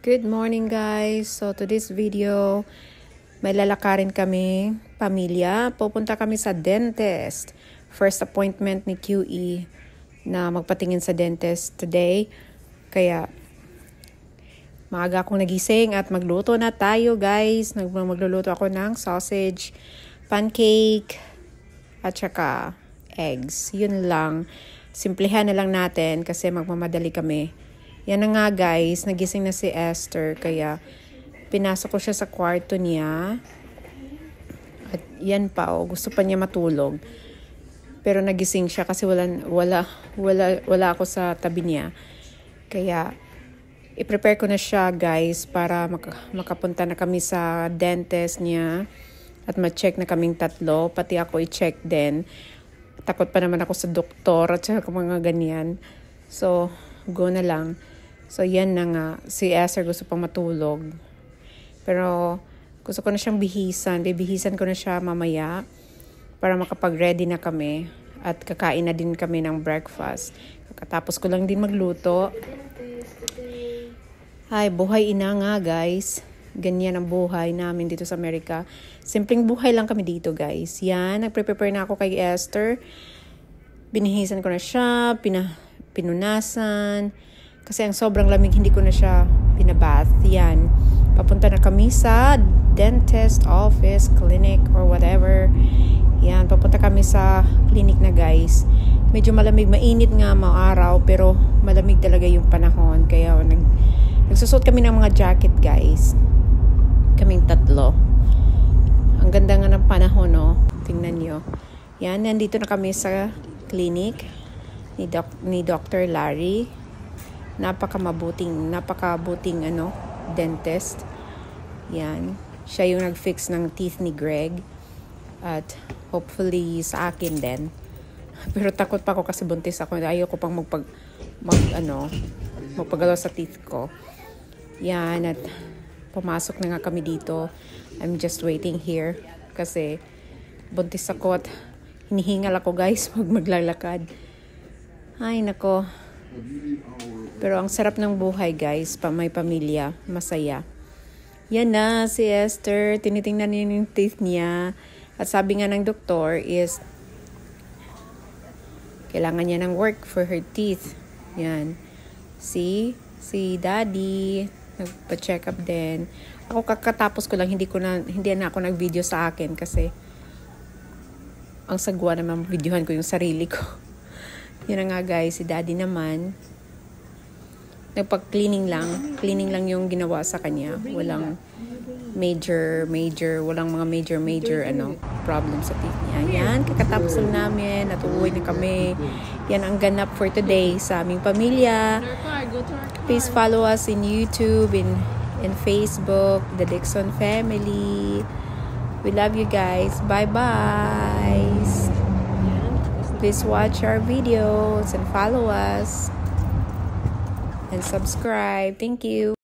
Good morning guys. So today's video, may lalakarin kami, pamilya. Pupunta kami sa dentist. First appointment ni QE na magpatingin sa dentist today. Kaya maaga akong nagising at magluto na tayo guys. Magluluto ako ng sausage, pancake, at saka eggs. Yun lang. Simplihan na lang natin kasi magmamadali kami. Yan na nga guys, nagising na si Esther kaya pinasok ko siya sa kwarto niya. At yan pa, gusto pa niya matulog. Pero nagising siya kasi wala ako sa tabi niya. Kaya i-prepare ko na siya guys para makapunta na kami sa dentist niya at ma-check na kaming tatlo. Pati ako i-check din. Takot pa naman ako sa doktor at saka mga ganyan. So, go na lang. So, yan na nga. Si Esther gusto pang matulog. Pero, gusto ko na siyang bihisan. Bibihisan ko na siya mamaya para makapag-ready na kami. At kakain na din kami ng breakfast. Kakatapos ko lang din magluto. Ay, buhay ina nga guys. Ganyan ang buhay namin dito sa Amerika. Simpleng buhay lang kami dito guys. Yan, nagpre-prepare na ako kay Esther. Binihisan ko na siya. Pinunasan. Kasi ang sobrang lamig, hindi ko na siya pinabath. Yan. Papunta na kami sa dentist office, clinic, or whatever. Yan. Papunta kami sa clinic na guys. Medyo malamig, mainit nga araw, pero malamig talaga yung panahon. Kaya nagsusot kami ng mga jacket guys. Kaming tatlo. Ang ganda nga ng panahon, no? Tingnan nyo. Yan. Nandito na kami sa clinic ni Dr. Larry. Napakabuting dentist. Yan. Siya yung nag-fix ng teeth ni Greg. At hopefully sa akin din. Pero takot pa ako kasi buntis ako. Ayoko pang magpagalaw sa teeth ko. Yan. At pumasok na nga kami dito. I'm just waiting here. Kasi buntis ako at hinihingal ako guys pag maglalakad. Ay nako. Pero ang sarap ng buhay guys, may pamilya, masaya. Yan na si Esther, tinitingnan niya yung teeth niya. At sabi nga ng doktor is kailangan niya ng work for her teeth. Yan. Si Daddy nagpa-check up din. Ako kakatapos ko lang, hindi na ako nag-video sa akin kasi ang sagwa naman videohan ko yung sarili ko. Yan na nga guys, si Daddy naman nagpag-cleaning lang yung ginawa sa kanya. Walang walang mga major problem sa teeth niya. Yan, kakatapos lang namin at uuwi na kami. Yan ang ganap for today sa aming pamilya. Please follow us in YouTube, in Facebook, The Dixon Family. We love you guys. Bye-bye. Please watch our videos and follow us and subscribe. Thank you.